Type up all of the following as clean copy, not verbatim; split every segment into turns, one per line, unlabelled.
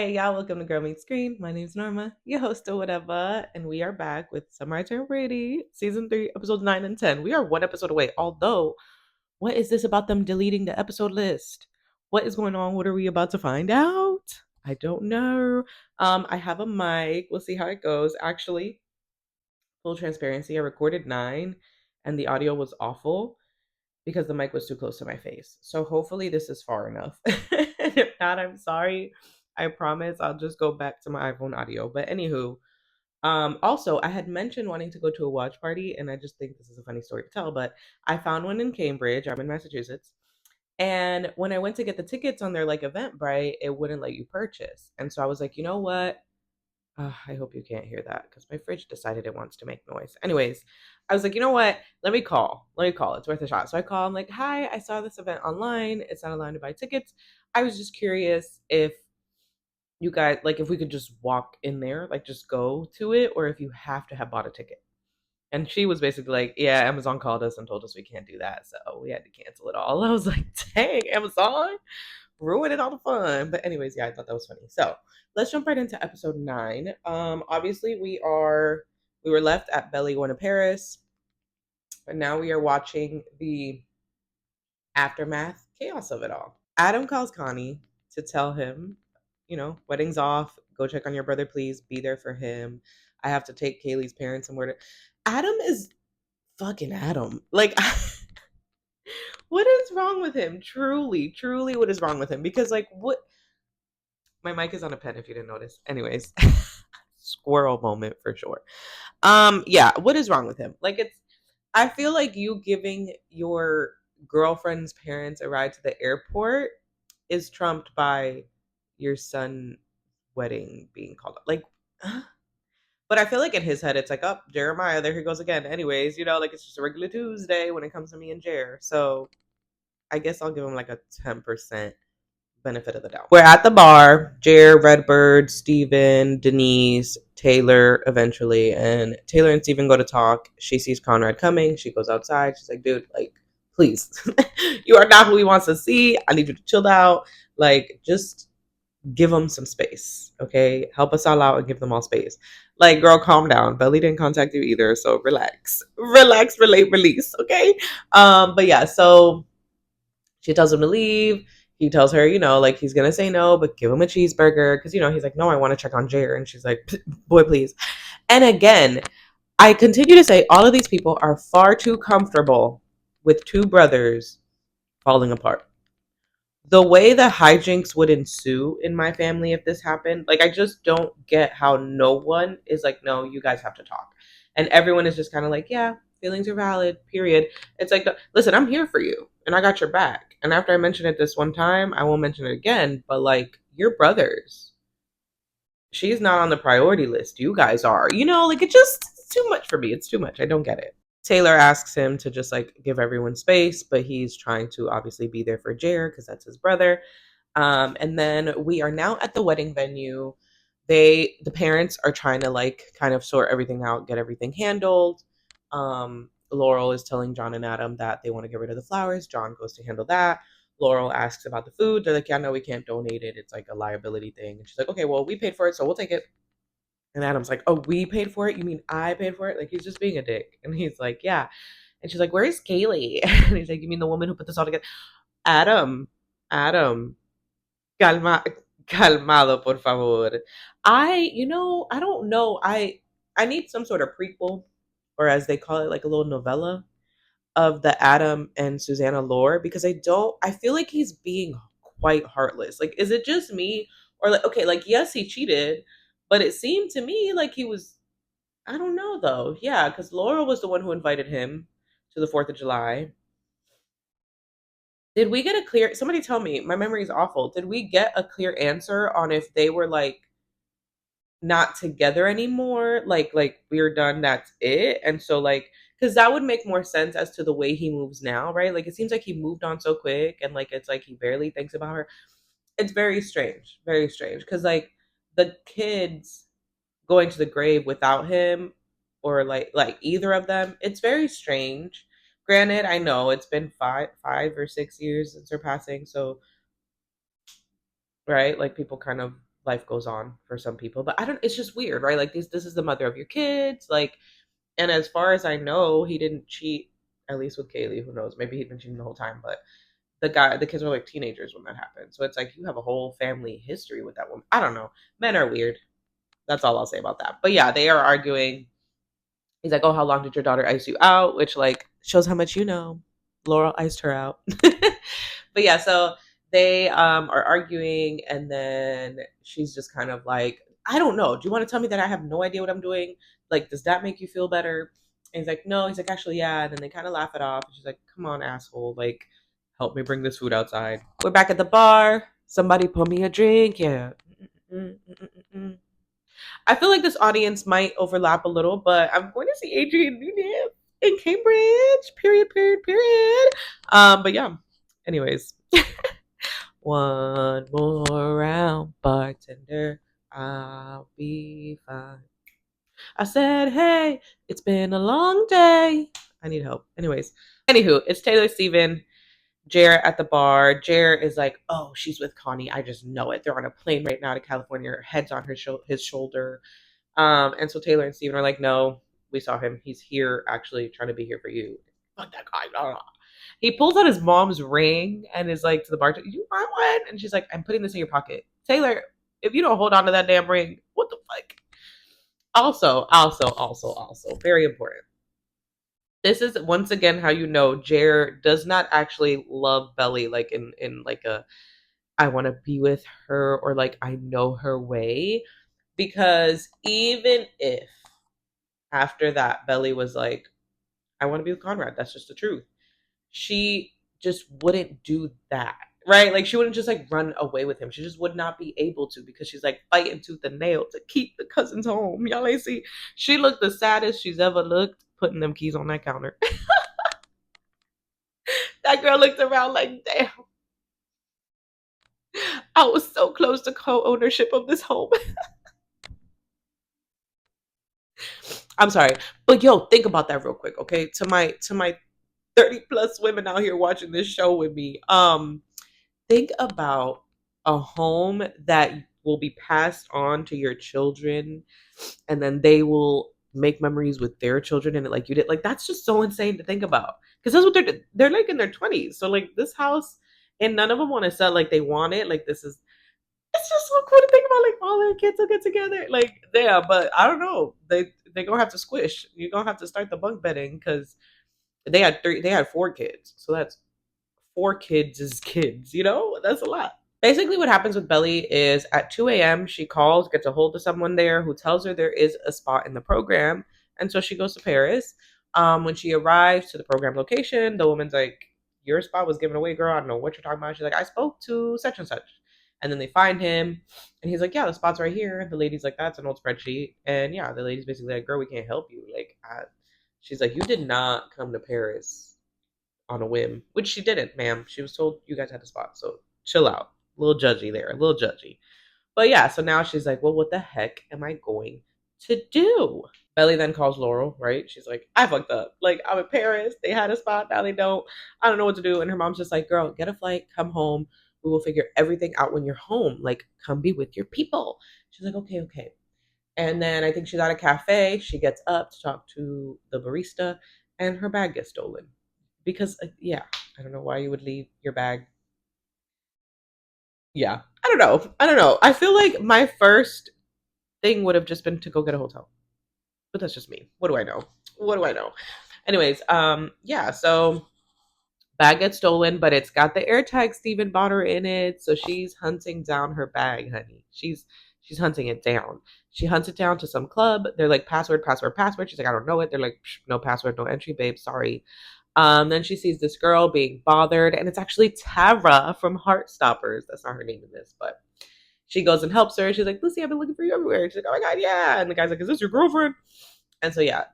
Hey y'all, welcome to Girl Meets Screen. My name's Norma, your host or whatever, and we are back with Summer Turn Brady, season 3, episodes 9 and 10. We are one episode away. Although, what is this about them deleting the episode list? What is going on? What are we about to find out? I don't know. I have a mic. We'll see how it goes. Actually, full transparency, I recorded 9 and the audio was awful because the mic was too close to my face. So hopefully this is far enough. If not, I'm sorry. I promise I'll just go back to my iPhone audio. But anywho, also I had mentioned wanting to go to a watch party, and I just think this is a funny story to tell, but I found one in Cambridge. I'm in Massachusetts. And when I went to get the tickets on their like Eventbrite, it wouldn't let you purchase. And so I was like, you know what? I hope you can't hear that because my fridge decided it wants to make noise. Anyways, I was like, you know what? Let me call. Let me call. It's worth a shot. So I call. I'm like, hi, I saw this event online. It's not allowed to buy tickets. I was just curious if you guys, like, if we could just walk in there, like, just go to it, or if you have to have bought a ticket. And she was basically like, yeah, Amazon called us and told us we can't do that. So we had to cancel it all. I was like, dang, Amazon ruining all the fun. But anyways, yeah, I thought that was funny. So let's jump right into episode 9. Obviously we were left at Belly going to Paris, but now we are watching the aftermath chaos of it all. Adam calls Connie to tell him, wedding's off. Go check on your brother, please. Be there for him. I have to take Kaylee's parents somewhere to. Adam is fucking Adam. Like, what is wrong with him? Truly, truly, what is wrong with him? Because, like, what my mic is on a pen if you didn't notice. Anyways, squirrel moment for sure. Yeah, what is wrong with him? Like I feel like you giving your girlfriend's parents a ride to the airport is trumped by your son wedding being called up. Like but I feel like in his head it's like, oh, Jeremiah, there he goes again. Anyways, like it's just a regular Tuesday when it comes to me and Jer. So I guess I'll give him like a 10% benefit of the doubt. We're at the bar. Jer, Redbird, Steven, Denise, Taylor eventually. And Taylor and Steven go to talk. She sees Conrad coming. She goes outside. She's like, dude, like, please. You are not who he wants to see. I need you to chill out. Like, just give them some space. Okay. Help us all out and give them all space. Like, girl, calm down. Belly didn't contact you either. So relax. Relax, relate, release. Okay. But yeah, so she tells him to leave. He tells her, like he's gonna say no, but give him a cheeseburger because he's like, no, I want to check on Jer, and she's like, boy, please. And again, I continue to say all of these people are far too comfortable with two brothers falling apart. The way the hijinks would ensue in my family if this happened, like I just don't get how no one is like, no, you guys have to talk, and everyone is just kind of like, yeah, feelings are valid. Period. It's like, listen, I'm here for you, and I got your back. And after I mention it this one time, I won't mention it again. But like, your brothers, she's not on the priority list. You guys are. Like it's too much for me. It's too much. I don't get it. Taylor asks him to just like give everyone space, but he's trying to obviously be there for Jared because that's his brother. And then we are now at the wedding venue. The parents are trying to like kind of sort everything out, get everything handled. Laurel is telling John and Adam that they want to get rid of the flowers. John goes to handle that. Laurel asks about the food. They're like, yeah, no, we can't donate it. It's like a liability thing. And she's like, okay, well, we paid for it, so we'll take it. And Adam's like, oh, we paid for it? You mean I paid for it? Like, he's just being a dick. And he's like, yeah. And she's like, where's Kaylee? And he's like, you mean the woman who put this all together? Adam, Adam, calma, calmado, por favor. I don't know. I need some sort of prequel, or as they call it, like a little novella of the Adam and Susanna lore, because I feel like he's being quite heartless. Like, is it just me? Or like, okay, like, yes, he cheated, but it seemed to me like he was, I don't know though. Yeah, because Laura was the one who invited him to the 4th of July. Did we get a clear, somebody tell me, my memory is awful. Did we get a clear answer on if they were like not together anymore? Like we're done, that's it. And so like, because that would make more sense as to the way he moves now, right? Like it seems like he moved on so quick, and like it's like he barely thinks about her. It's very strange, very strange. Because like the kids going to the grave without him, or like either of them, it's very strange. Granted, I know it's been 5 or 6 years since her passing, so right, like people kind of life goes on for some people. But I don't. It's just weird, right? Like this is the mother of your kids, like. And as far as I know, he didn't cheat. At least with Kaylee, who knows? Maybe he'd been cheating the whole time. But the kids were like teenagers when that happened. So it's like you have a whole family history with that woman. I don't know. Men are weird. That's all I'll say about that. But yeah, they are arguing. He's like, "Oh, how long did your daughter ice you out?" Which like shows how much you know. Laurel iced her out. But yeah, so they are arguing, and then she's just kind of like, "I don't know. Do you want to tell me that I have no idea what I'm doing? Like, does that make you feel better?" And he's like, "No." He's like, "Actually, yeah." And then they kind of laugh it off. And she's like, "Come on, asshole. Like, help me bring this food outside." We're back at the bar. Somebody pour me a drink. Yeah. Mm-mm-mm-mm-mm. I feel like this audience might overlap a little, but I'm going to see Adrian Nunez in Cambridge. Period, period, period. But yeah. Anyways, one more round, bartender. I'll be fine. I said, hey, it's been a long day. I need help. Anyways, anywho, it's Taylor Steven, Jared at the bar. Jared is like, oh, she's with Connie. I just know it. They're on a plane right now to California. Her head's on his shoulder. And so Taylor and Steven are like, no, we saw him. He's here actually trying to be here for you. Fuck that guy. Blah, blah. He pulls out his mom's ring and is like to the bartender, you want one? And she's like, I'm putting this in your pocket. Taylor, if you don't hold on to that damn ring, what the fuck? Also, very important. This is once again how you know Jer does not actually love Belly like in like a I want to be with her or like I know her way. Because even if after that Belly was like, I want to be with Conrad, that's just the truth. She just wouldn't do that. Right? Like she wouldn't just like run away with him. She just would not be able to because she's like fighting tooth and nail to keep the cousins home. Y'all ain't see. She looked the saddest she's ever looked putting them keys on that counter. That girl looked around like, damn, I was so close to co-ownership of this home. I'm sorry. But yo, think about that real quick, okay? To my 30 plus women out here watching this show with me. Think about a home that will be passed on to your children and then they will make memories with their children and like you did. Like that's just so insane to think about. Because that's what they're like in their 20s. So like this house and none of them want to sell like they want it. Like this is it's just so cool to think about like all their kids will get together. Like yeah, but I don't know. They gonna have to squish. You're gonna have to start the bunk bedding because they had 4 kids. So that's 4 kids is kids, you know? That's a lot. Basically, what happens with Belly is at 2 a.m., she calls, gets a hold of someone there who tells her there is a spot in the program. And so she goes to Paris. When she arrives to the program location, the woman's like, your spot was given away, girl. I don't know what you're talking about. She's like, I spoke to such and such. And then they find him. And he's like, yeah, the spot's right here. The lady's like, that's an old spreadsheet. And yeah, the lady's basically like, girl, we can't help you. Like, she's like, you did not come to Paris on a whim, which she didn't, ma'am. She was told you guys had a spot. So chill out. A little judgy there, a little judgy. But yeah, so now she's like, well, what the heck am I going to do? Belly then calls Laurel, right? She's like, I fucked up. Like, I'm in Paris. They had a spot. Now they don't. I don't know what to do. And her mom's just like, girl, get a flight, come home. We will figure everything out when you're home. Like, come be with your people. She's like, okay, okay. And then I think she's at a cafe. She gets up to talk to the barista, and her bag gets stolen. Because, yeah, I don't know why you would leave your bag. Yeah, I don't know. I don't know. I feel like my first thing would have just been to go get a hotel. But that's just me. What do I know? What do I know? Anyways, yeah, so bag gets stolen, but it's got the AirTag Steven bought her in it. So she's hunting down her bag, honey. She's hunting it down. She hunts it down to some club. They're like password, password, password. She's like, I don't know it. They're like, no password, no entry, babe. Sorry. Then she sees this girl being bothered, and it's actually Tara from Heartstoppers. That's not her name in this, but she goes and helps her. She's like, Lucy, I've been looking for you everywhere. She's like, oh my god, yeah. And the guy's like, is this your girlfriend? And so yeah,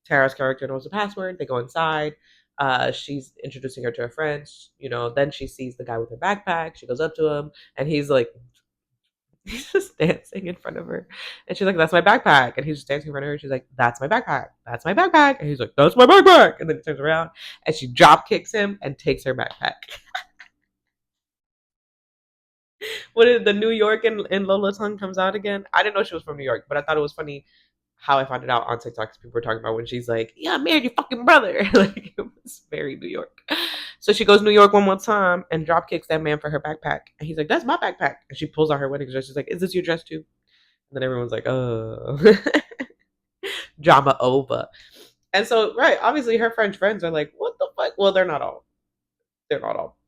Tara's character knows the password. They go inside. She's introducing her to her friends. You know, then she sees the guy with her backpack. She goes up to him, and he's like, he's just dancing in front of her. And she's like, that's my backpack. And he's just dancing in front of her. She's like, that's my backpack. That's my backpack. And he's like, that's my backpack. And then he turns around and she drop kicks him and takes her backpack. what is the New York in Lola's tongue comes out again? I didn't know she was from New York, but I thought it was funny how I found it out on TikTok because people were talking about when she's like, "Yeah, I married your fucking brother." Like it was very New York. So she goes to New York one more time and drop kicks that man for her backpack, and he's like, "That's my backpack." And she pulls out her wedding dress. She's like, "Is this your dress too?" And then everyone's like, "Oh." Drama over. And so, right, obviously her French friends are like, "What the fuck?" Well, they're not all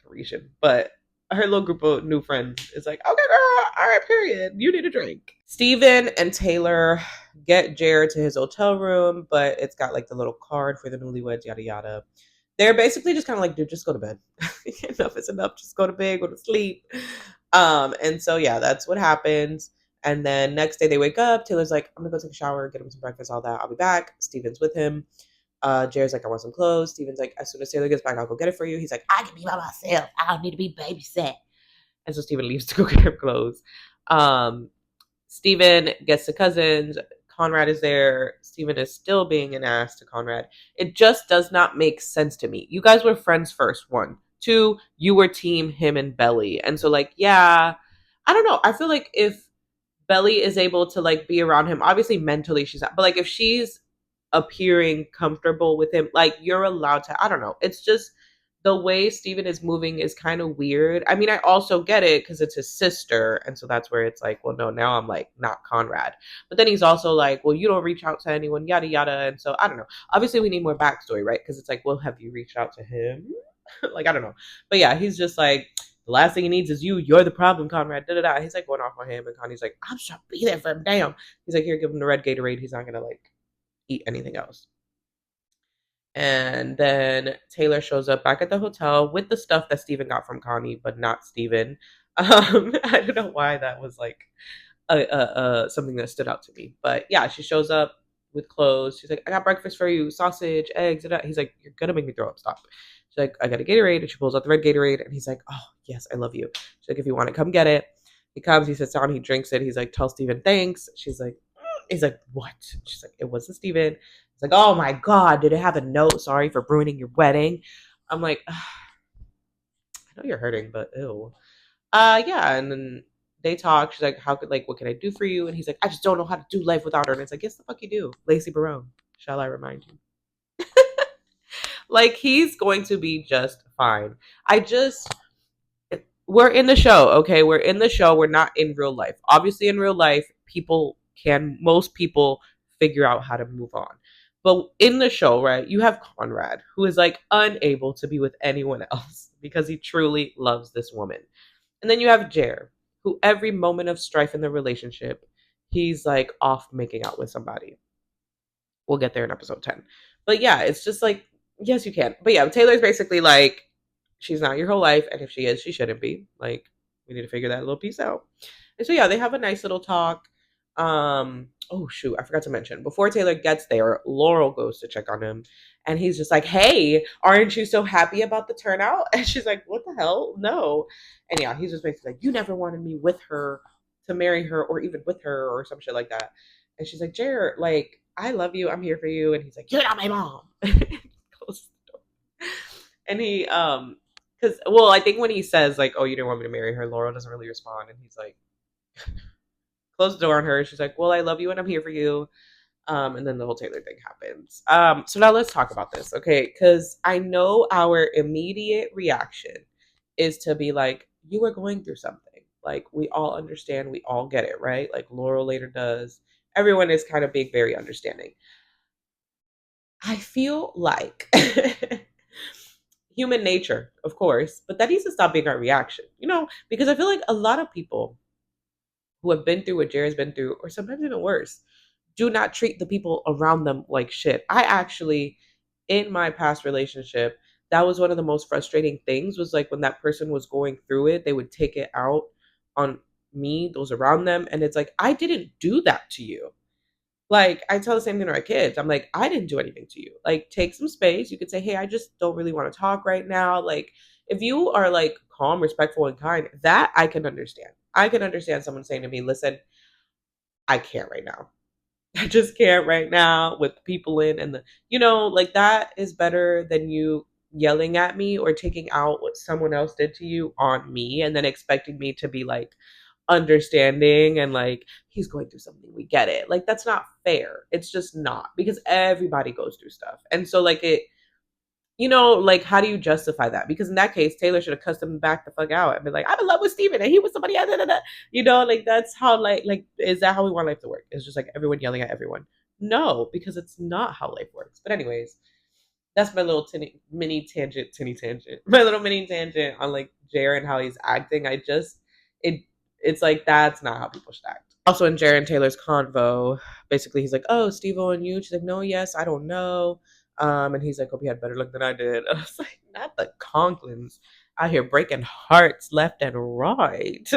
Parisian, but her little group of new friends is like, "Okay, girl, all right, period. You need a drink." Steven and Taylor get Jared to his hotel room, but it's got like the little card for the newlyweds, yada yada. They're basically just kind of like, dude, just go to bed. Enough is enough. Just go to bed, go to sleep. And so yeah, that's what happens. And then next day they wake up. Taylor's like, I'm gonna go take a shower, get him some breakfast, all that. I'll be back. Steven's with him. Jared's like, I want some clothes. Steven's like, as soon as Taylor gets back, I'll go get it for you. He's like, I can be by myself. I don't need to be babysat. And so Steven leaves to go get her clothes. Um, Steven gets to cousins. Conrad is there. Steven is still being an ass to Conrad. It just does not make sense to me. You guys were friends first, one. Two, you were team him and Belly. And so, like, yeah, I don't know. I feel like if Belly is able to like be around him. Obviously, mentally she's not, but like if she's appearing comfortable with him, like you're allowed to. I don't know. It's just the way Steven is moving is kind of weird. I mean, I also get it because it's his sister, and so that's where it's like, well, no, now I'm like not Conrad. But then he's also like, well, you don't reach out to anyone, yada yada, and so I don't know. Obviously, we need more backstory, right? Because it's like, well, have you reached out to him? Like I don't know, but yeah, he's just like the last thing he needs is you. You're the problem, Conrad. Da da da. He's like going off on him, and Connie's like, I'm just trying to be there for him. Damn. He's like, here, give him the red Gatorade. He's not gonna like eat anything else. And then Taylor shows up back at the hotel with the stuff that Steven got from Connie, but not Steven. I don't know why that was like something that stood out to me. But yeah, she shows up with clothes. She's like, I got breakfast for you, sausage, eggs. Da, da. He's like, you're gonna make me throw up. Stop. She's like, I got a Gatorade, and she pulls out the red Gatorade, and he's like, oh yes, I love you. She's like, if you want it, come get it. He comes, he sits down, he drinks it. He's like, tell Steven thanks. She's like, he's like, what? She's like, it wasn't Steven. He's like, oh my god, did it have a note? Sorry for ruining your wedding. I'm like, I know you're hurting, but ew. Yeah, and then they talk. She's like, how could like what can I do for you? And he's like, I just don't know how to do life without her. And it's like, yes, the fuck you do. Lacey Barone. Shall I remind you? Like he's going to be just fine. I just we're in the show, okay? We're in the show. We're not in real life. Obviously, in real life, most people figure out how to move on. But in the show, right, you have Conrad, who is like unable to be with anyone else because he truly loves this woman. And then you have Jer, who every moment of strife in the relationship, he's like off making out with somebody. We'll get there in episode 10. But yeah, it's just like, yes, you can. But yeah, Taylor's basically like, she's not your whole life. And if she is, she shouldn't be. Like, we need to figure that little piece out. And so yeah, they have a nice little talk. Oh shoot, I forgot to mention. Before Taylor gets there, Laurel goes to check on him. And he's just like, hey, aren't you so happy about the turnout? And she's like, what the hell? No. And yeah, he's just basically like, you never wanted me with her to marry her or even with her or some shit like that. And she's like, Jared, like, I love you. I'm here for you. And he's like, you're not my mom. Close the door. And because, well, I think when he says, like, oh, you didn't want me to marry her, Laurel doesn't really respond. And he's like, close the door on her. She's like, well, I love you and I'm here for you. And then the whole Taylor thing happens. So now let's talk about this, okay? Because I know our immediate reaction is to be like, you were going through something. Like, we all understand, we all get it, right? Like, Laurel later does. Everyone is kind of being very understanding. I feel like human nature, of course, but that needs to stop being our reaction, because I feel like a lot of people who have been through what Jared's been through, or sometimes even worse, do not treat the people around them like shit. I actually, in my past relationship, that was one of the most frustrating things was like when that person was going through it, they would take it out on me, those around them. And it's like, I didn't do that to you. Like, I tell the same thing to our kids. I'm like, I didn't do anything to you. Like, take some space. You could say, hey, I just don't really want to talk right now. Like, if you are like calm, respectful, and kind, that I can understand. I can understand someone saying to me, listen, I can't right now. I just can't right now with people in and like that is better than you yelling at me or taking out what someone else did to you on me and then expecting me to be like, understanding and like he's going through something, we get it. Like that's not fair. It's just not, because everybody goes through stuff. And so like it, like how do you justify that? Because in that case, Taylor should have cussed him back the fuck out and been like, I'm in love with Steven and he was somebody else. Da, da, da. Like that's how like is that how we want life to work? It's just like everyone yelling at everyone. No, because it's not how life works. But anyways, that's my little tinny tangent, my little mini tangent on like Jared and how he's acting. It it's like that's not how people should act. Also in Jared and Taylor's convo, basically he's like, "Oh, Steve-O and you?" She's like, "No, yes, I don't know." And he's like, "Hope you had better luck than I did." And I was like, "Not the Conklins out here breaking hearts left and right."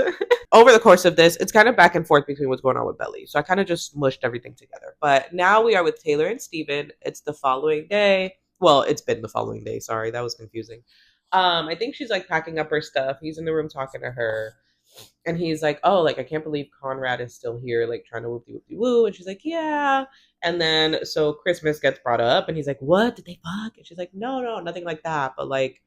Over the course of this, it's kind of back and forth between what's going on with Belly. So I kind of just mushed everything together. But now we are with Taylor and Steven. It's the following day. Well, it's been the following day. Sorry, that was confusing. I think she's like packing up her stuff. He's in the room talking to her. And he's like, "Oh, like I can't believe Conrad is still here, like trying to whoopty woo." And she's like, "Yeah." And then so Christmas gets brought up, and he's like, "What? Did they fuck?" And she's like, "No, no, nothing like that. But like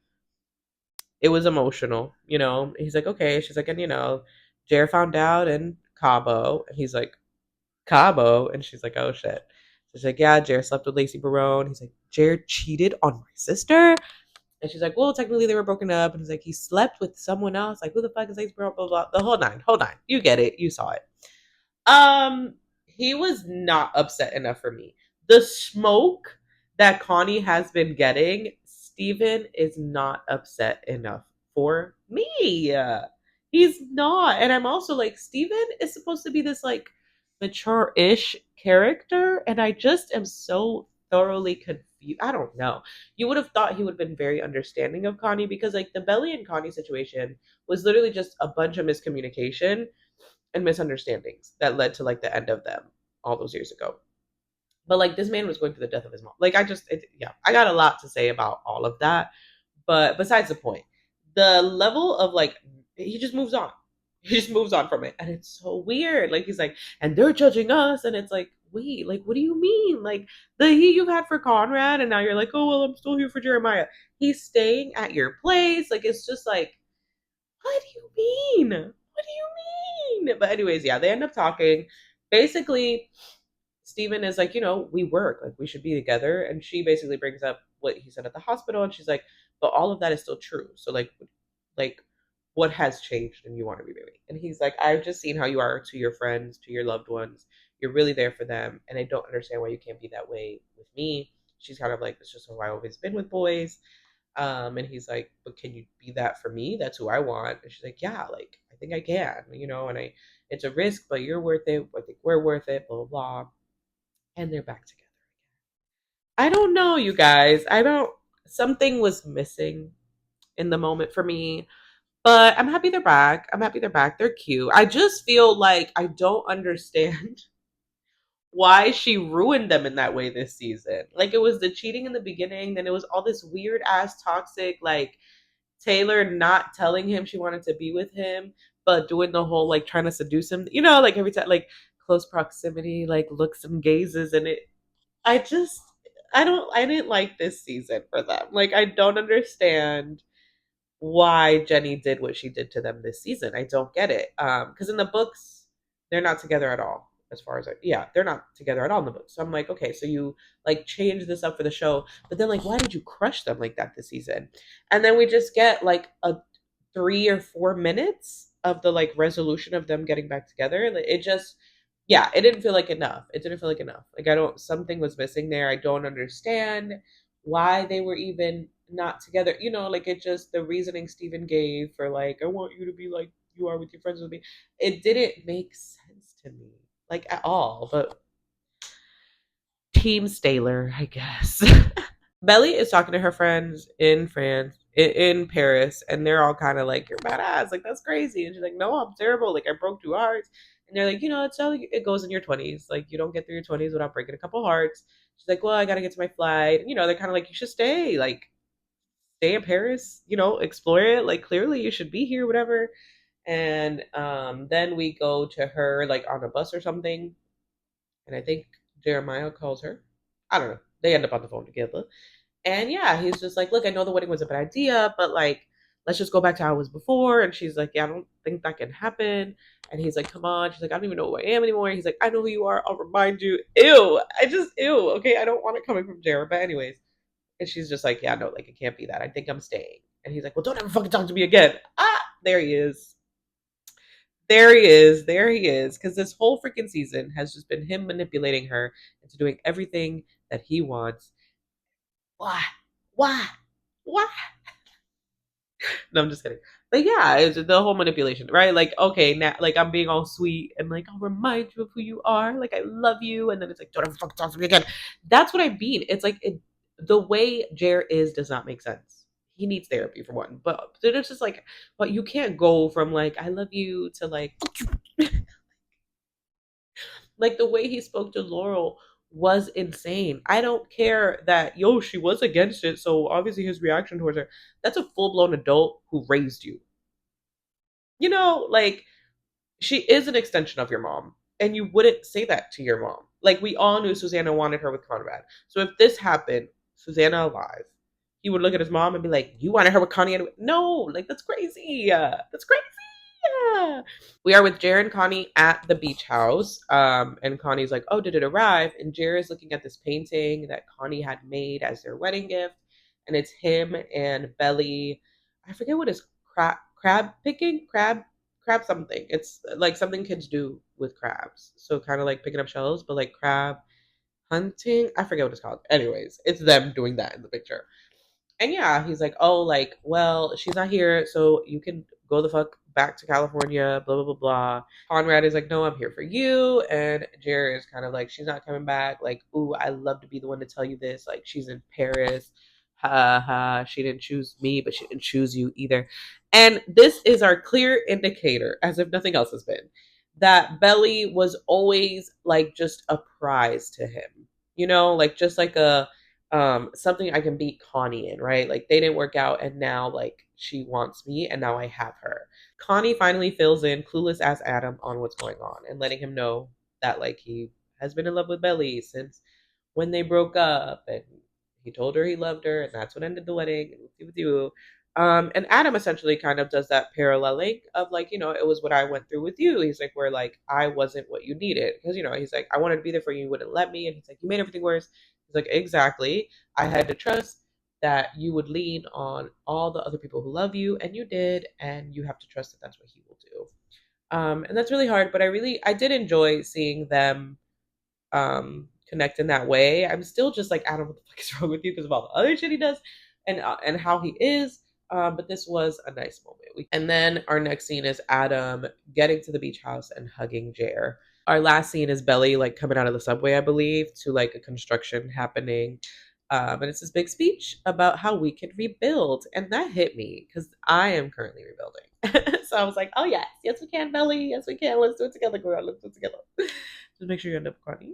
it was emotional. He's like, "Okay." She's like, "And Jer found out in Cabo." And he's like, "Cabo?" And she's like, "Oh shit." She's like, "Yeah, Jer slept with Lacey Barone." He's like, "Jer cheated on my sister?" And she's like, "Well, technically they were broken up." And he's like, "He slept with someone else." Like, who the fuck is Lacey Barone? Blah, blah, blah. The whole nine. Whole nine. You get it. You saw it. He was not upset enough for me. The smoke that Connie has been getting, Steven is not upset enough for me. He's not. And I'm also like, Steven is supposed to be this like mature-ish character, and I just am so thoroughly confused. I don't know. You would have thought he would have been very understanding of Connie, because like the Belly and Connie situation was literally just a bunch of miscommunication and misunderstandings that led to like the end of them all those years ago. But like this man was going through the death of his mom. Like yeah, I got a lot to say about all of that. But besides the point, the level of like he just moves on. He just moves on from it, and it's so weird. Like he's like, and they're judging us, and it's like, wait, like what do you mean? Like the heat you've had for Conrad, and now you're like, oh well, I'm still here for Jeremiah. He's staying at your place. Like it's just like, what do you mean? What do you mean? But anyways, yeah, they end up talking. Basically, Steven is like, we work, like we should be together. And she basically brings up what he said at the hospital, and she's like, but all of that is still true. So like what has changed and you want to be married? And he's like, I've just seen how you are to your friends, to your loved ones. You're really there for them. And I don't understand why you can't be that way with me. She's kind of like, it's just how I've always been with boys. And he's like, but can you be that for me? That's who I want. And she's like, yeah, like I think I can, and it's a risk, but you're worth it. I think we're worth it, blah, blah, blah. And they're back together again. I don't know, you guys. Something was missing in the moment for me, but I'm happy they're back. I'm happy they're back. They're cute. I just feel like I don't understand why she ruined them in that way this season. Like it was the cheating in the beginning, then it was all this weird ass toxic, like Taylor not telling him she wanted to be with him, but doing the whole like trying to seduce him. Like every time, like close proximity, like looks and gazes, and it. I just, I didn't like this season for them. Like I don't understand why Jenny did what she did to them this season. I don't get it. Because in the books, they're not together at all. As far as they're not together at all in the books. So I'm like, okay, so you like change this up for the show, but then like, why did you crush them like that this season? And then we just get like a 3 or 4 minutes of the like resolution of them getting back together. Like, it just, yeah, it didn't feel like enough. It didn't feel like enough. Like I don't, something was missing there. I don't understand why they were even not together. Like it just the reasoning Steven gave for like, I want you to be like you are with your friends with me. It didn't make sense to me, like at all. But Team Staler, I guess. Belly is talking to her friends in France, in Paris, and they're all kind of like, "You're badass, like that's crazy." And she's like, "No, I'm terrible. Like I broke 2 hearts." And they're like, "It's how it goes in your 20s. Like you don't get through your 20s without breaking a couple hearts." She's like, "Well, I gotta get to my flight." They're kind of like, "You should stay in Paris. Explore it. Like clearly you should be here, whatever." And then we go to her like on a bus or something, and I think Jeremiah calls her. I don't know. They end up on the phone together. And yeah, he's just like, look, I know the wedding was a bad idea, but like let's just go back to how it was before. And she's like, yeah, I don't think that can happen. And he's like, come on. She's like, I don't even know who I am anymore. He's like, I know who you are. I'll remind you. Ew. Ew. Okay. I don't want it coming from Jared. But, anyways. And she's just like, yeah, no, like, it can't be that. I think I'm staying. And he's like, well, don't ever fucking talk to me again. Ah, there he is. There he is. There he is. Because this whole freaking season has just been him manipulating her into doing everything that he wants. Why? Why? Why? No, I'm just kidding. But yeah, it's the whole manipulation, right? Like, okay, now, like, I'm being all sweet and like, I'll remind you of who you are. Like, I love you. And then it's like, don't ever fucking talk to me again. That's what I mean. It's like, the way Jer is does not make sense. He needs therapy for one. But it's just like, but you can't go from like, I love you to like, like the way he spoke to Laurel was insane. I don't care that she was against it, so obviously his reaction towards her, that's a full-blown adult who raised you. Like, she is an extension of your mom, and you wouldn't say that to your mom. Like, we all knew Susanna wanted her with Conrad. So if this happened, Susanna alive, he would look at his mom and be like, you wanted her with Connie anyway? No, like, that's crazy. That's crazy. Yeah. We are with Jer and Connie at the beach house. And Connie's like, oh, did it arrive? And Jer is looking at this painting that Connie had made as their wedding gift. And it's him and Belly. I forget what is crab picking? Crab something. It's like something kids do with crabs. So kind of like picking up shells, but like crab hunting. I forget what it's called. Anyways, it's them doing that in the picture. And yeah, he's like, oh, like, well, she's not here, so you can go the fuck back to California, blah, blah, blah, blah. Conrad is like, no, I'm here for you. And Jerry is kind of like, she's not coming back. Like, ooh, I love to be the one to tell you this. Like, she's in Paris. Ha ha. She didn't choose me, but she didn't choose you either. And this is our clear indicator, as if nothing else has been, that Belly was always like just a prize to him. Like just like a something I can beat Connie in, right? Like they didn't work out and now like she wants me and now I have her. Connie finally fills in clueless as Adam on what's going on and letting him know that like he has been in love with Belly since when they broke up and he told her he loved her and that's what ended the wedding and with you. And Adam essentially kind of does that paralleling of like, it was what I went through with you. He's like, where like I wasn't what you needed. Because, he's like, I wanted to be there for you, you wouldn't let me. And he's like, you made everything worse. He's like, exactly. I had to trust that you would lean on all the other people who love you, and you did, and you have to trust that that's what he will do. And that's really hard, but I did enjoy seeing them connect in that way. I'm still just like, Adam, what the fuck is wrong with you because of all the other shit he does and how he is. But this was a nice moment. And then our next scene is Adam getting to the beach house and hugging Jer. Our last scene is Belly like coming out of the subway, I believe, to like a construction happening. And it's this big speech about how we can rebuild. And that hit me because I am currently rebuilding. So I was like, oh, yes, we can, Belly. Yes, we can. Let's do it together, girl. Let's do it together. Just make sure you end up Connie.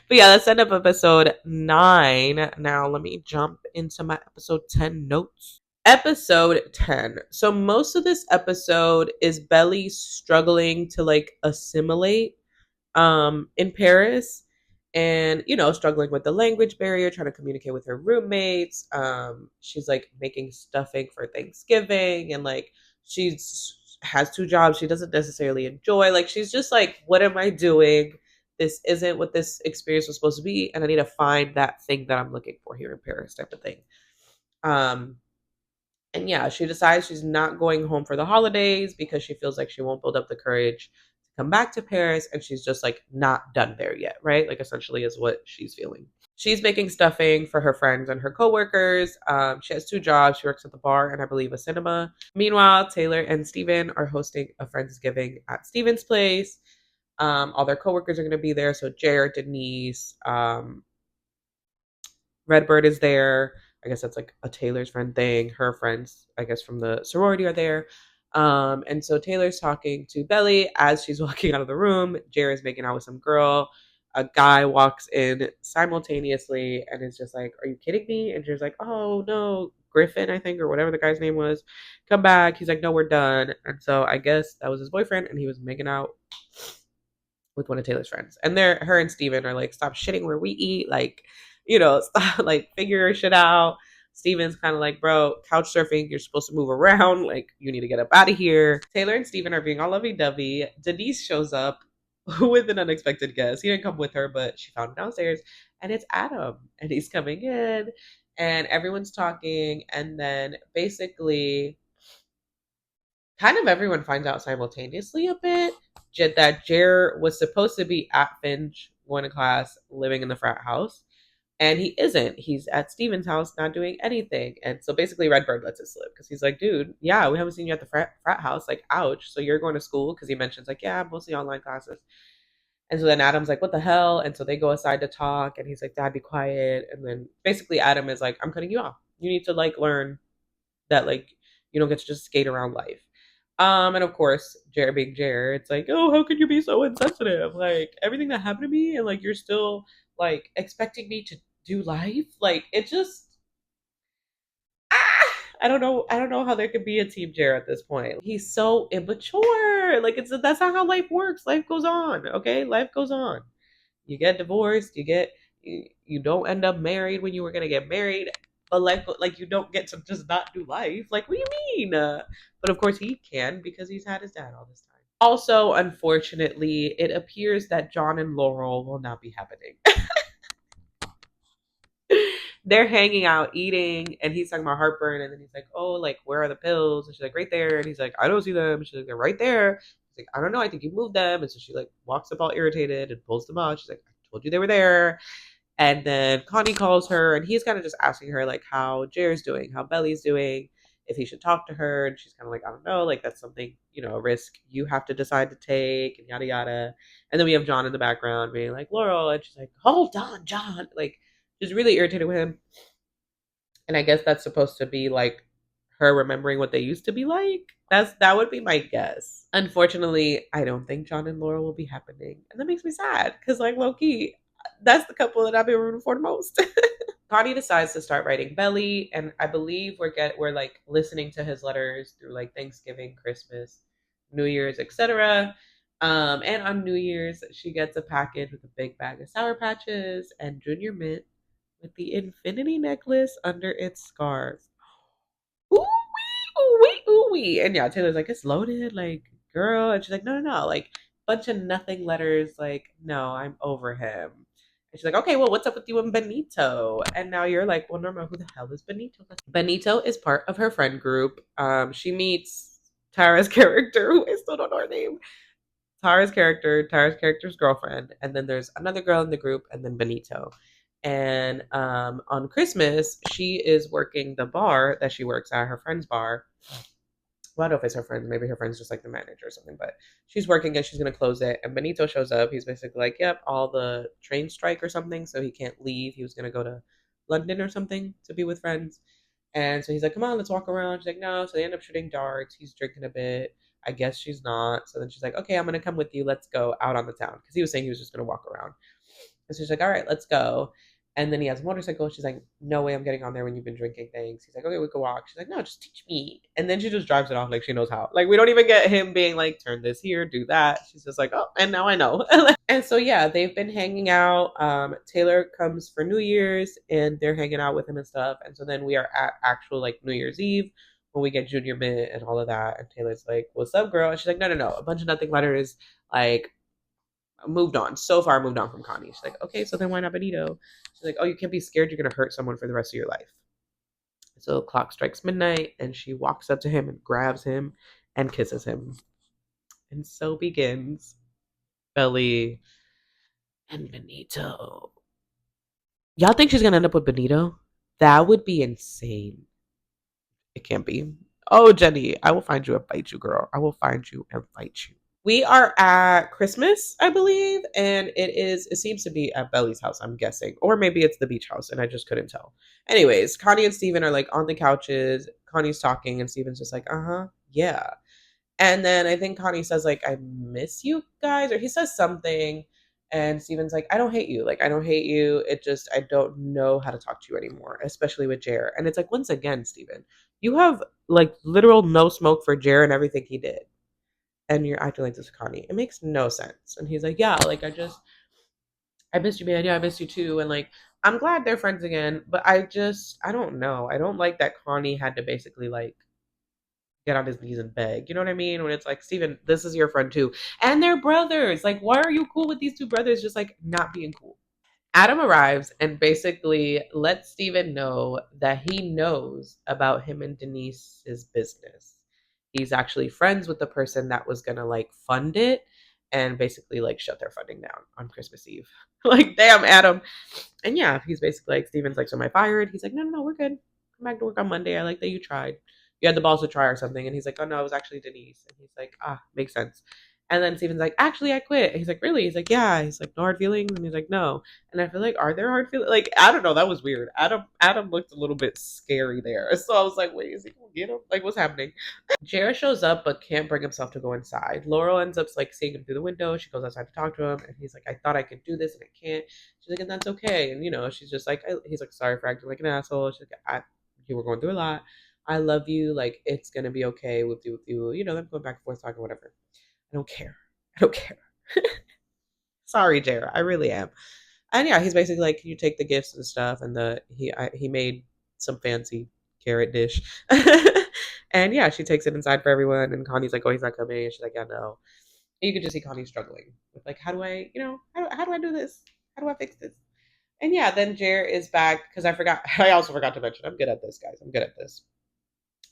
But yeah, let's end up episode 9. Now let me jump into my episode 10 notes. Episode 10. So most of this episode is Belly struggling to like assimilate in Paris and struggling with the language barrier, trying to communicate with her roommates. She's like making stuffing for Thanksgiving and like she's has 2 jobs she doesn't necessarily enjoy. Like she's just like, what am I doing? This isn't what this experience was supposed to be, and I need to find that thing that I'm looking for here in Paris, type of thing. And yeah, she decides she's not going home for the holidays because she feels like she won't build up the courage to come back to Paris, and she's just like not done there yet, right? Like essentially is what she's feeling. She's making stuffing for her friends and her coworkers. She has 2 jobs. She works at the bar and I believe a cinema. Meanwhile, Taylor and Steven are hosting a Friendsgiving at Steven's place. All their coworkers are going to be there. So Jared, Denise, Redbird is there. I guess that's like a Taylor's friend thing. Her friends, I guess from the sorority, are there. And so Taylor's talking to Belly as she's walking out of the room. Jared's making out with some girl. A guy walks in simultaneously and is just like, are you kidding me? And Jared's like, oh no, Griffin, I think, or whatever the guy's name was. Come back. He's like, no, we're done. And so I guess that was his boyfriend and he was making out with one of Taylor's friends. And her and Steven are like, stop shitting where we eat. Like, stop, like figure your shit out. Steven's kind of like, bro, couch surfing, you're supposed to move around. Like, you need to get up out of here. Taylor and Steven are being all lovey dovey. Denise shows up with an unexpected guest. He didn't come with her, but she found him downstairs. And it's Adam. And he's coming in. And everyone's talking. And then basically, kind of everyone finds out simultaneously a bit that Jer was supposed to be at Finch, going to class, living in the frat house. And he isn't. He's at Steven's house, not doing anything. And so basically, Redbird lets it slip because he's like, dude, yeah, we haven't seen you at the frat house. Like, ouch. So you're going to school? Because he mentions, like, yeah, mostly online classes. And so then Adam's like, what the hell? And so they go aside to talk. And he's like, Dad, be quiet. And then basically, Adam is like, I'm cutting you off. You need to, like, learn that, like, you don't get to just skate around life. And of course, Jared being Jared, it's like, oh, how could you be so insensitive? Like, everything that happened to me, and like, you're still like expecting me to do life. Like, it just, I don't know. I don't know how there could be a team Jared at this point. He's so immature. Like, that's not how life works. Life goes on. Okay, life goes on. You get divorced. You don't end up married when you were gonna get married. But like you don't get to just not do life. Like, what do you mean? But of course he can because he's had his dad all this time. Also, unfortunately, it appears that John and Laurel will not be happening. They're hanging out, eating, and he's talking about heartburn, and then he's like, "Oh, like where are the pills?" And she's like, "Right there." And he's like, "I don't see them." And she's like, "They're right there." He's like, "I don't know. I think you moved them." And so she like walks up all irritated and pulls them out. She's like, "I told you they were there." And then Connie calls her, and he's kind of just asking her like how Jer's doing, how Belly's doing, if he should talk to her. And she's kind of like, I don't know, like that's something, a risk you have to decide to take, and yada yada. And then we have John in the background being like, Laurel, and she's like, hold on, John. Like, she's really irritated with him. And I guess that's supposed to be like her remembering what they used to be like. That would be my guess. Unfortunately, I don't think John and Laura will be happening, and that makes me sad because, like, low key, that's the couple that I've been rooting for the most. Connie decides to start writing Belly, and I believe we're like listening to his letters through like Thanksgiving, Christmas, New Year's, etc. And on New Year's, she gets a package with a big bag of Sour Patches and Junior Mint with the infinity necklace under its scarf. Ooh wee, ooh wee, ooh wee. And yeah, Taylor's like, it's loaded, like, girl. And she's like, no, no, no. Like, bunch of nothing letters, like, no, I'm over him. And she's like, okay, well, what's up with you and Benito? And now you're like, well, Norma, who the hell is Benito? Benito is part of her friend group. She meets Tara's character, who I still don't know her name. Tara's character's girlfriend, and then there's another girl in the group, and then Benito. And on Christmas, she is working the bar that she works at, her friend's bar. Well, I don't know if it's her friend. Maybe her friend's just like the manager or something, but she's working and she's going to close it. And Benito shows up. He's basically like, yep, all the train strike or something. So he can't leave. He was going to go to London or something to be with friends. And so he's like, come on, let's walk around. She's like, no. So they end up shooting darts. He's drinking a bit. I guess she's not. So then she's like, okay, I'm going to come with you. Let's go out on the town. Because he was saying he was just going to walk around. And so she's like, all right, let's go. And then he has a motorcycle. She's like, no way I'm getting on there when you've been drinking things. He's like, okay, we can walk. She's like, no, just teach me. And then she just drives it off like she knows how. Like, we don't even get him being like, turn this here, do that. She's just like, oh, and now I know. And so, yeah, they've been hanging out. Taylor comes for New Year's and they're hanging out with him and stuff. And so then we are at actual like New Year's Eve when we get Junior Mint and all of that. And Taylor's like, what's up, girl? And she's like, no, no, no. A bunch of nothing letters. Like, moved on, so far moved on from Connie. She's like, okay, so then why not Benito? She's like, oh, you can't be scared you're gonna hurt someone for the rest of your life. So the clock strikes midnight and she walks up to him and grabs him and kisses him. And so begins Belly and Benito. Y'all think she's gonna end up with Benito? That would be insane. It can't be. Oh, Jenny, I will find you and fight you, girl. I will find you and fight you. We are at Christmas, I believe, and it seems to be at Belly's house, I'm guessing. Or maybe it's the beach house, and I just couldn't tell. Anyways, Connie and Steven are like on the couches. Connie's talking, and Steven's just like, uh-huh, yeah. And then I think Connie says, like, I miss you guys, or he says something, and Steven's like, I don't hate you. Like, I don't hate you. It just, I don't know how to talk to you anymore, especially with Jer. And it's like, once again, Steven, you have, like, literal no smoke for Jer and everything he did. And you're acting like this, Connie. It makes no sense. And he's like, yeah, like, I missed you, man. Yeah, I missed you too. And like, I'm glad they're friends again. But I don't know. I don't like that Connie had to basically like get on his knees and beg. You know what I mean? When it's like, Steven, this is your friend too. And they're brothers. Like, why are you cool with these two brothers just like not being cool? Adam arrives and basically lets Steven know that he knows about him and Denise's business. He's actually friends with the person that was gonna like fund it and basically like shut their funding down on Christmas Eve. Like, damn, Adam. And yeah, he's basically like, Steven's like, so am I fired? He's like, no, no, no, we're good. Come back to work on Monday. I like that you tried. You had the balls to try or something. And he's like, oh no, it was actually Denise. And he's like, makes sense. And then Steven's like, actually, I quit. And he's like, really? He's like, yeah. He's like, no hard feelings. And he's like, no. And I feel like, are there hard feelings? Like, I don't know. That was weird. Adam looked a little bit scary there. So I was like, wait, is he gonna get him? Like, what's happening? Jared shows up but can't bring himself to go inside. Laurel ends up like seeing him through the window. She goes outside to talk to him, and he's like, "I thought I could do this, and I can't." She's like, "And that's okay." And she's just like, he's like, "Sorry for acting like an asshole." She's like, "You were going through a lot. I love you. Like, it's gonna be okay with you. With you. Them going back and forth talking, whatever. I don't care. I don't care." Sorry, Jared. I really am. And yeah, he's basically like, "Can you take the gifts and stuff?" And he made some fancy carrot dish. And yeah, she takes it inside for everyone. And Connie's like, "Oh, he's not coming." And she's like, "Yeah, no." And you can just see Connie struggling with like, how do I, how do I do this? How do I fix this? And yeah, then Jer is back because I forgot. I also forgot to mention, I'm good at this, guys. I'm good at this.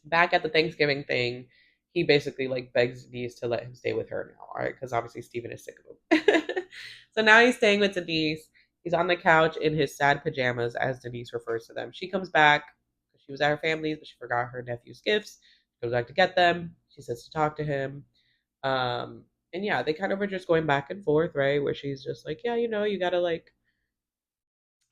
Back at the Thanksgiving thing, he basically like begs Denise to let him stay with her now, all right? Because obviously Steven is sick of him. So now he's staying with Denise. He's on the couch in his sad pajamas, as Denise refers to them. She comes back. She was at her family's, but she forgot her nephew's gifts. She goes back to get them. She says to talk to him. And yeah, they kind of are just going back and forth, right? Where she's just like, yeah, you gotta like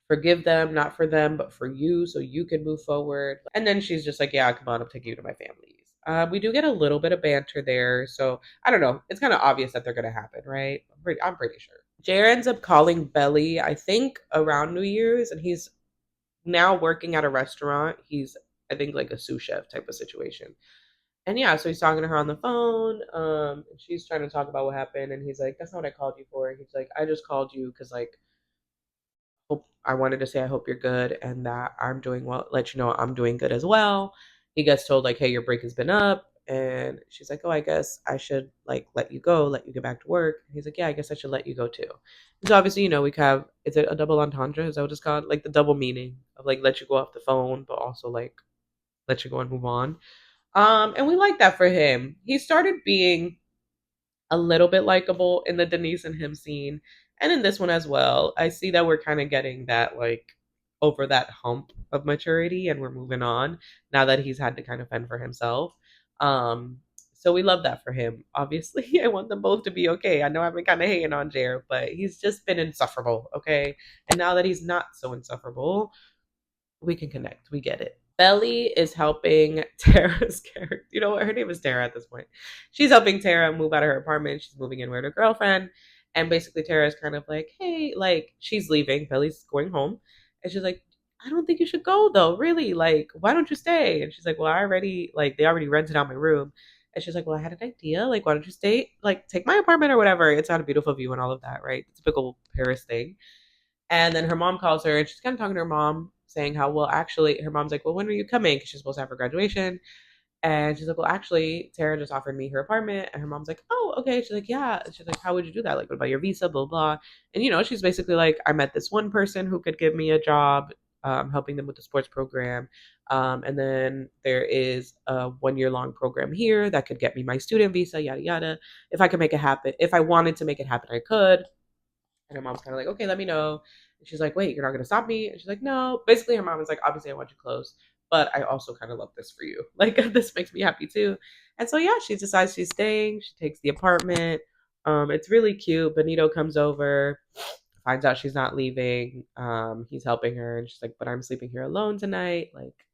forgive them, not for them, but for you, so you can move forward. And then she's just like, yeah, come on, I'm taking you to my family's. We do get a little bit of banter there, so I don't know. It's kind of obvious that they're gonna happen, right? I'm pretty sure. Jared ends up calling Belly, I think, around New Year's, and he's now working at a restaurant. He's, I think, like a sous chef type of situation. And yeah, so he's talking to her on the phone. And she's trying to talk about what happened, and he's like, "That's not what I called you for." And he's like, "I just called you because like, hope I wanted to say I hope you're good and that I'm doing well. Let you know I'm doing good as well." He gets told like, "Hey, your break has been up," and she's like, "Oh, I guess I should like let you go, let you get back to work." And he's like, "Yeah, I guess I should let you go too." And so obviously, we have, is it a double entendre? Is that what it's called? Like the double meaning of like let you go off the phone, but also like let you go and move on. And we like that for him. He started being a little bit likable in the Denise and him scene, and in this one as well. I see that we're kind of getting that like over that hump of maturity, and we're moving on now that he's had to kind of fend for himself. So we love that for him. Obviously, I want them both to be okay. I know I've been kind of hating on Jared, but he's just been insufferable, okay? And now that he's not so insufferable, we can connect. We get it. Belly is helping Tara's character. You know what? Her name is Tara at this point. She's helping Tara move out of her apartment. She's moving in with her girlfriend. And basically, Tara's kind of like, hey, like, she's leaving. Belly's going home. And she's like, I don't think you should go, though. Really? Like, why don't you stay? And she's like, well, they already rented out my room. And she's like, well, I had an idea. Like, why don't you stay? Like, take my apartment or whatever. It's got a beautiful view and all of that, right? Typical Paris thing. And then her mom calls her and she's kind of talking to her mom, saying how, well, actually, her mom's like, well, when are you coming? Because she's supposed to have her graduation. And she's like, well, actually, Tara just offered me her apartment. And her mom's like, oh, okay. She's like, yeah. She's like, how would you do that? Like, what about your visa? Blah, blah. And, she's basically like, I met this one person who could give me a job, helping them with the sports program. And then there is a 1 year long program here that could get me my student visa, yada, yada. If I could make it happen, if I wanted to make it happen, I could. And her mom's kind of like, okay, let me know. And she's like, wait, you're not going to stop me? And she's like, no. Basically, her mom is like, obviously, I want you close, but I also kind of love this for you. Like, this makes me happy too. And so, yeah, she decides she's staying. She takes the apartment. It's really cute. Benito comes over, finds out she's not leaving. He's helping her. And she's like, but I'm sleeping here alone tonight. Like,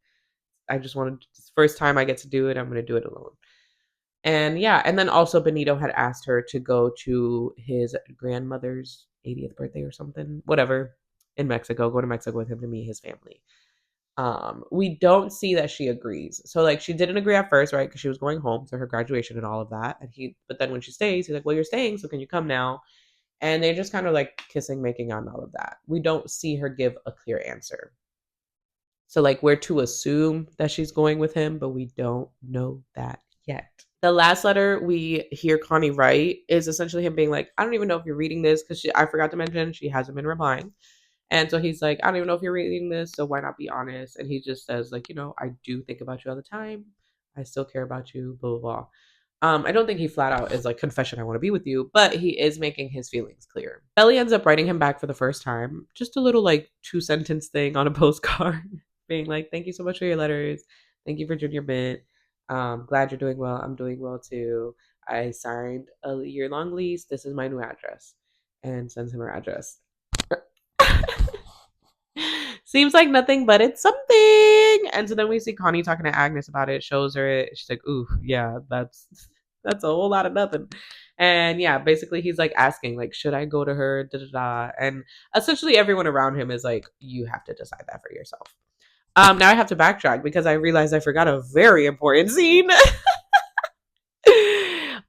I just wanted, first time I get to do it, I'm going to do it alone. And yeah, and then also Benito had asked her to go to his grandmother's 80th birthday or something, whatever, in Mexico, go to Mexico with him to meet his family. We don't see that she agrees. So like she didn't agree at first, right? Because she was going home to her graduation and all of that. But then when she stays, he's like, well, you're staying, so can you come now? And they're just kind of like kissing, making out, and all of that. We don't see her give a clear answer. So, like, we're to assume that she's going with him, but we don't know that yet. The last letter we hear Connie write is essentially him being like, I don't even know if you're reading this because I forgot to mention she hasn't been replying. And so he's like, I don't even know if you're reading this, so why not be honest? And he just says, like, I do think about you all the time. I still care about you, blah, blah, blah. I don't think he flat out is like, confession, I want to be with you, but he is making his feelings clear. Belly ends up writing him back for the first time. Just a little like 2-sentence thing on a postcard, being like, thank you so much for your letters. Thank you for Junior Mint. Glad you're doing well. I'm doing well too. I signed a year-long lease. This is my new address. And sends him her address. Seems like nothing, but it's something. And so then we see Connie talking to Agnes about it, shows her it. She's like, ooh, yeah, that's a whole lot of nothing. And yeah, basically he's like asking, like, should I go to her? Da da da. And essentially everyone around him is like, you have to decide that for yourself. Now I have to backtrack because I realized I forgot a very important scene.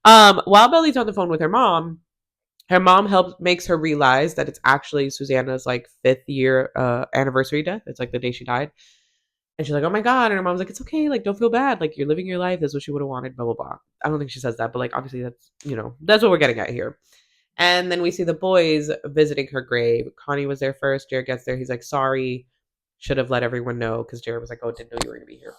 While Belly's on the phone with her mom makes her realize that it's actually Susanna's like 5th year anniversary death. It's like the day she died. And she's like, oh my God. And her mom's like, it's okay. Like, don't feel bad. Like, you're living your life. That's what she would have wanted, blah, blah, blah. I don't think she says that, but like, obviously that's, that's what we're getting at here. And then we see the boys visiting her grave. Connie was there first. Jared gets there. He's like, sorry. Should have let everyone know. Because Jared was like, oh, didn't know you were going to be here.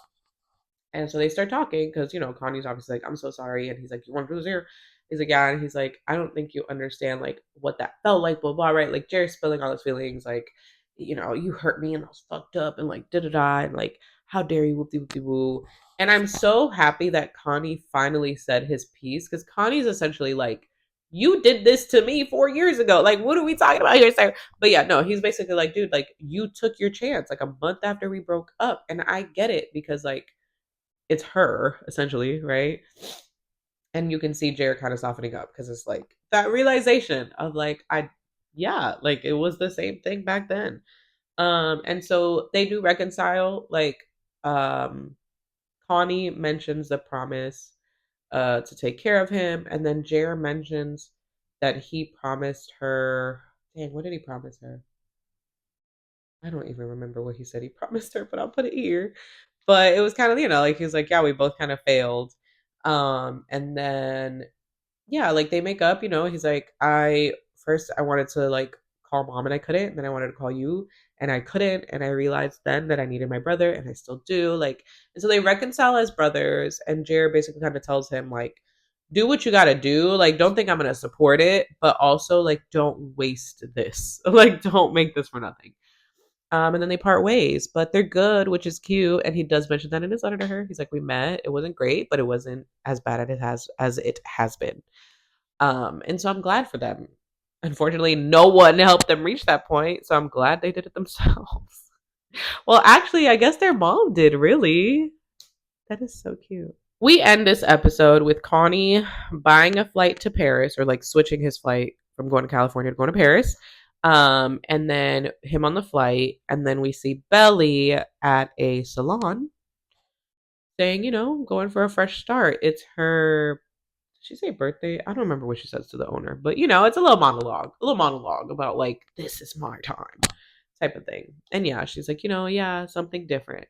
And so they start talking because, Connie's obviously like, I'm so sorry. And he's like, you want to lose here? He's like, yeah. And he's like, I don't think you understand like what that felt like, blah, blah, right? Like Jerry's spilling all his feelings. Like, you hurt me and I was fucked up and like, da-da-da. And like, how dare you, whoop-de-whoop-de-woo. And I'm so happy that Connie finally said his piece because Connie's essentially like, you did this to me 4 years ago. Like, what are we talking about here, sir? But yeah, no, he's basically like, dude, like you took your chance like a month after we broke up. And I get it because like, it's her essentially, right? And you can see Jared kind of softening up because it's like that realization of like, like it was the same thing back then. And so they do reconcile. Like, Connie mentions the promise to take care of him, and then Jared mentions that he promised her. Dang, what did he promise her? I don't even remember what he said he promised her, but I'll put it here. But it was kind of, like he was like, yeah, we both kind of failed. And then yeah, like they make up, he's like, I wanted to like call mom and I couldn't, and then I wanted to call you and I couldn't, and I realized then that I needed my brother and I still do. Like, and so they reconcile as brothers, and Jared basically kind of tells him like, do what you gotta do. Like, don't think I'm gonna support it, but also like don't waste this. Like, don't make this for nothing. And then they part ways, but they're good, which is cute. And he does mention that in his letter to her. He's like, we met. It wasn't great, but it wasn't as bad as it has been. And so I'm glad for them. Unfortunately, no one helped them reach that point, so I'm glad they did it themselves. Well, actually, I guess their mom did, really. That is so cute. We end this episode with Connie buying a flight to Paris, or like switching his flight from going to California to going to Paris. And then him on the flight, and then we see Belly at a salon saying, going for a fresh start. It's her, did she say birthday? I don't remember what she says to the owner, but it's a little monologue about like, this is my time type of thing. And yeah, she's like, yeah, something different.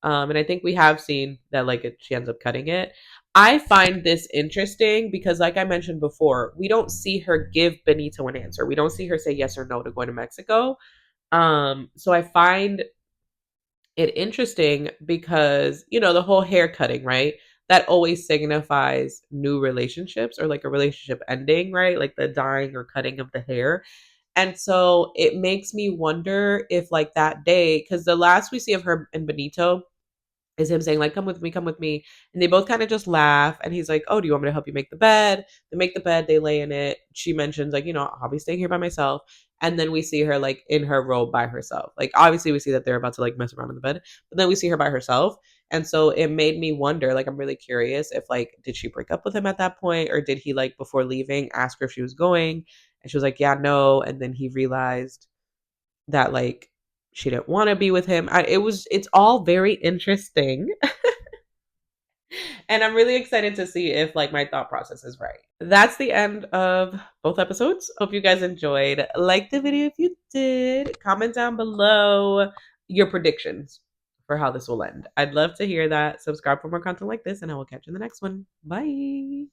And I think we have seen that like she ends up cutting it. I find this interesting because, like I mentioned before, we don't see her give Benito an answer. We don't see her say yes or no to going to Mexico. So I find it interesting because, the whole hair cutting, right? That always signifies new relationships or like a relationship ending, right? Like the dyeing or cutting of the hair. And so it makes me wonder if like that day, because the last we see of her and Benito is him saying like, come with me, come with me. And they both kind of just laugh. And he's like, oh, do you want me to help you make the bed? They make the bed, they lay in it. She mentions like, I'll be staying here by myself. And then we see her like in her robe by herself. Like, obviously we see that they're about to like mess around in the bed, but then we see her by herself. And so it made me wonder, like, I'm really curious if like, did she break up with him at that point? Or did he like before leaving ask her if she was going? And she was like, yeah, no. And then he realized that like she didn't want to be with him. It's all very interesting. And I'm really excited to see if like my thought process is right. That's the end of both episodes. Hope you guys enjoyed. Like the video if you did. Comment down below your predictions for how this will end. I'd love to hear that. Subscribe for more content like this, and I will catch you in the next one. Bye.